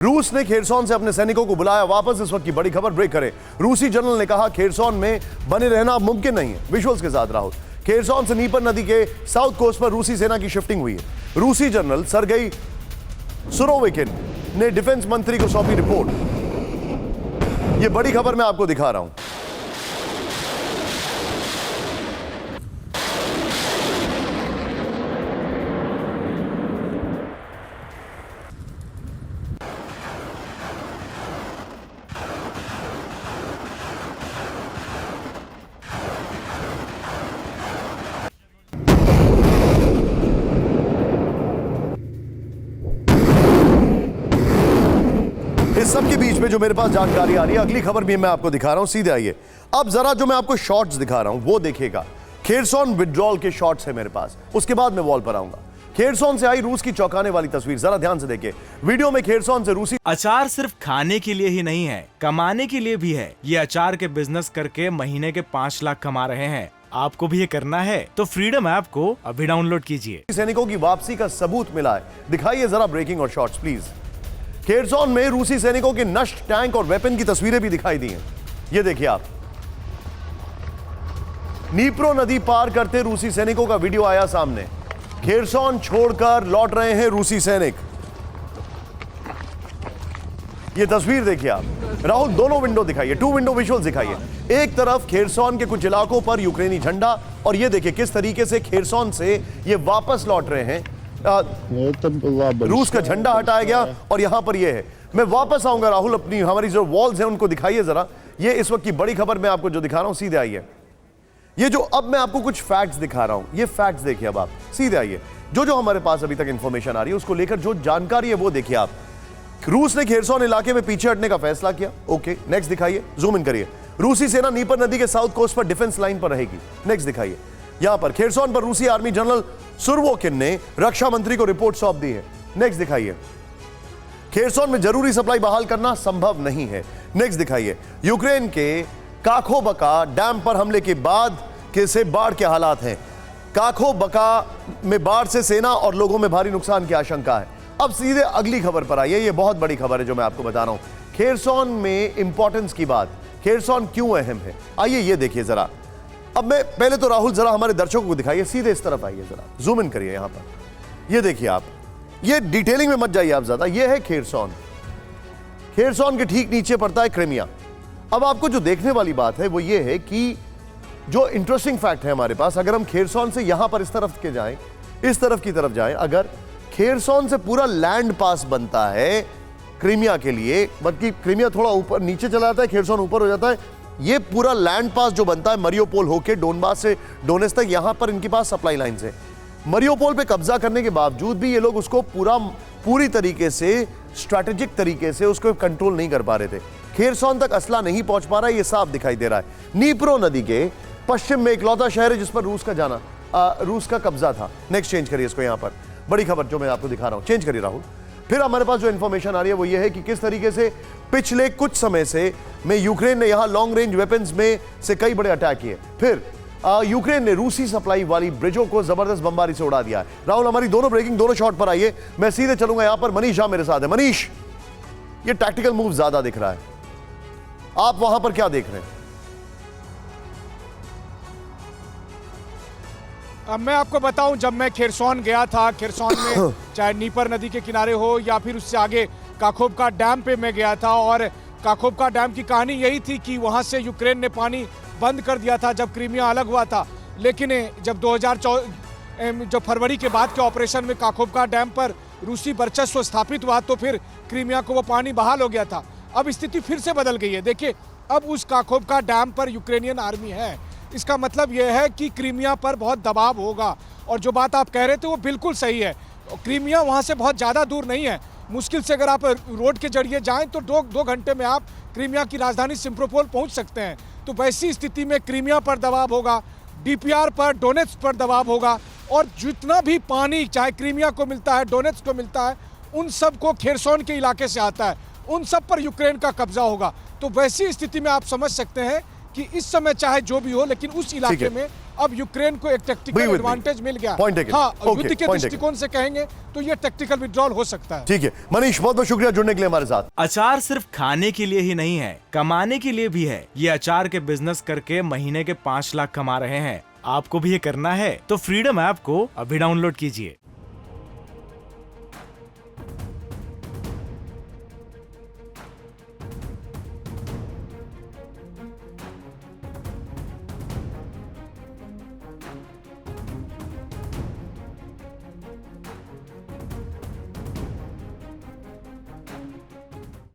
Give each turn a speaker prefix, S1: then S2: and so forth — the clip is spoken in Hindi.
S1: रूस ने खेरसॉन से अपने सैनिकों को बुलाया वापस। इस वक्त की बड़ी खबर ब्रेक करें। रूसी जनरल ने कहा खेरसॉन में बने रहना मुमकिन नहीं है। विजुअल्स के साथ राहुल। खेरसॉन से नीपर नदी के साउथ कोस्ट पर रूसी सेना की शिफ्टिंग हुई है। रूसी जनरल सरगेई सुरोविकिन ने डिफेंस मंत्री को सौंपी रिपोर्ट। यह बड़ी खबर मैं आपको दिखा रहा हूं। इस सब के बीच में जो मेरे पास जानकारी आ रही है, अगली खबर भी मैं आपको दिखा रहा हूं। सीधे आइए। अब जरा जो मैं आपको शॉट्स दिखा रहा हूं वो देखिएगा। खेरसॉन विड्रॉल के शॉट्स है मेरे पास, उसके बाद मैं वॉल पर आऊंगा। खेरसॉन से आई रूस की चौंकाने वाली तस्वीर, जरा ध्यान से देखिए वीडियो में। खेरसॉन से रूसी
S2: अचार सिर्फ खाने के लिए ही नहीं है, कमाने के लिए भी है। ये अचार के बिजनेस करके महीने के 5 लाख कमा रहे हैं। आपको भी ये करना है तो फ्रीडम ऐप को अभी डाउनलोड कीजिए।
S1: सैनिकों की वापसी का सबूत मिला है। दिखाइए जरा ब्रेकिंग और शॉट्स प्लीज। खेरसॉन में रूसी सैनिकों के नष्ट टैंक और वेपन की तस्वीरें भी दिखाई दी हैं। ये देखिए आप। नीप्रो नदी पार करते रूसी सैनिकों का वीडियो आया सामने। खेरसॉन छोड़कर लौट रहे हैं रूसी सैनिक। ये तस्वीर देखिए आप। राहुल दोनों विंडो दिखाइए, 2 विंडो विजुअल्स दिखाइए। एक तरफ खेरसॉन के कुछ इलाकों पर यूक्रेनी झंडा, और ये देखिए किस तरीके से खेरसॉन से ये वापस लौट रहे हैं। रूस का झंडा हटाया गया और यहां पर ये है। मैं वापस आऊंगा राहुल, अपनी हमारी जो वॉल्स हैं उनको दिखाइए जरा। ये इस वक्त की बड़ी खबर मैं आपको जो दिखा रहा हूं, सीधे आइए। ये जो अब मैं आपको कुछ फैक्ट्स दिखा रहा हूं, ये फैक्ट्स देखिए अब आप। सीधे आइए। जो हमारे पास अभी तक इंफॉर्मेशन आ रही है उसको लेकर जो जानकारी है वो देखिए आप। रूस ने खेरसॉन इलाके में पीछे हटने का फैसला किया। ओके, नेक्स्ट दिखाइए, जूम इन करिए। रूसी सेना नीपर नदी के साउथ कोस्ट पर डिफेंस लाइन पर रहेगी। नेक्स्ट दिखाइए। यहां पर खेरसॉन पर रूसी आर्मी जनरल सुरोविकिन ने रक्षा मंत्री को रिपोर्ट सौंप दी है। नेक्स्ट दिखाइए। खेरसॉन में जरूरी सप्लाई बहाल करना संभव नहीं है। नेक्स्ट दिखाइए। यूक्रेन के काखोबका डैम पर हमले के बाद से बाढ़ के हालात हैं। काखोबका में बाढ़ से सेना और लोगों में भारी नुकसान की आशंका है। अब सीधे अगली खबर पर आइए। यह बहुत बड़ी खबर है जो मैं आपको बता रहा हूं। खेरसॉन में इंपॉर्टेंस की बात, खेरसॉन क्यों अहम है, आइए ये देखिए जरा। अब मैं पहले तो राहुल जरा हमारे दर्शकों को दिखाइए, सीधे इस तरफ आइए जरा, जूम इन करिए यहां पर। ये देखिए आप, ये डिटेलिंग में मत जाइए आप ज्यादा। ये है खेरसॉन। खेरसॉन के ठीक नीचे पड़ता है क्रीमिया। अब आपको जो देखने वाली बात है वो ये है कि जो इंटरेस्टिंग फैक्ट है हमारे पास, अगर हम खेरसॉन से यहां पर इस तरफ के जाएं, इस तरफ की तरफ जाएं, अगर खेरसॉन से पूरा लैंड पास बनता है क्रीमिया के लिए, बल्कि क्रीमिया थोड़ा ऊपर नीचे चला जाता है, खेरसॉन ऊपर हो जाता है। ये पूरा लैंड पास जो बनता है मरियोपोल होके डोनबास से डोनेस तक, यहां पर इनके पास सप्लाई लाइंस है। मरियोपोल पे कब्जा करने के बावजूद भी ये लोग उसको पूरी तरीके से स्ट्रैटेजिक तरीके से उसको कंट्रोल नहीं कर पा रहे थे। खेरसॉन तक असला नहीं पहुंच पा रहा है, ये साफ दिखाई दे रहा है। नीप्रो नदी के पश्चिम में इकलौता शहर है जिस पर रूस का कब्जा था। नेक्स्ट चेंज करिए इसको। यहां पर बड़ी खबर जो मैं आपको दिखा रहा हूं, चेंज करिए राहुल। फिर हमारे पास जो इंफॉर्मेशन आ रही है वो ये है कि किस तरीके से पिछले कुछ समय से में यूक्रेन ने यहां लॉन्ग रेंज वेपन्स में से कई बड़े अटैक किए। फिर यूक्रेन ने रूसी सप्लाई वाली ब्रिजों को जबरदस्त बमबारी से उड़ा दिया है। राहुल हमारी दोनों ब्रेकिंग, दोनों शॉट पर आइए। मैं सीधे चलूंगा यहां पर। मनीष मेरे साथ है। मनीष, ये टैक्टिकल मूव ज्यादा दिख रहा है, आप वहां पर क्या देख रहे हैं?
S3: अब मैं आपको बताऊं, जब मैं खेरसॉन गया था, खेरसॉन में चाहे नीपर नदी के किनारे हो या फिर उससे आगे काखोबका डैम पे मैं गया था, और काखोबका डैम की कहानी यही थी कि वहां से यूक्रेन ने पानी बंद कर दिया था जब क्रीमिया अलग हुआ था। लेकिन जब 2014 जो फरवरी के बाद के ऑपरेशन में काखोबका डैम पर रूसी वर्चस्व स्थापित हुआ तो फिर क्रीमिया को वो पानी बहाल हो गया था। अब स्थिति फिर से बदल गई है। देखिए, अब उस काखोबका डैम पर यूक्रेनियन आर्मी है। इसका मतलब यह है कि क्रीमिया पर बहुत दबाव होगा। और जो बात आप कह रहे थे वो बिल्कुल सही है। क्रीमिया वहाँ से बहुत ज़्यादा दूर नहीं है। मुश्किल से अगर आप रोड के जरिए जाएं तो दो घंटे में आप क्रीमिया की राजधानी सिम्फरोपोल पहुँच सकते हैं। तो वैसी स्थिति में क्रीमिया पर दबाव होगा, डीपीआर पर, डोनेट्स्क पर दबाव होगा, और जितना भी पानी चाहे क्रीमिया को मिलता है, डोनेट्स्क को मिलता है, उन सब को खेरसॉन के इलाके से आता है, उन सब पर यूक्रेन का कब्जा होगा। तो वैसी स्थिति में आप समझ सकते हैं कि इस समय चाहे जो भी हो, लेकिन उस इलाके में अब यूक्रेन को एक
S1: Be
S3: tactical
S1: with me.
S3: Advantage मिल गया।
S1: Point taken.
S3: हाँ,
S1: Okay,
S3: युद्ध के
S1: point taken.
S3: दृष्टिकोण से कहेंगे तो ये टेक्टिकल विड्रॉल हो सकता है।
S1: ठीक है मनीष, बहुत बहुत शुक्रिया जुड़ने के लिए हमारे साथ।
S2: अचार सिर्फ खाने के लिए ही नहीं है, कमाने के लिए भी है। ये अचार के बिजनेस करके महीने के 5 लाख कमा रहे हैं। आपको भी ये करना है तो फ्रीडम ऐप को अभी डाउनलोड कीजिए।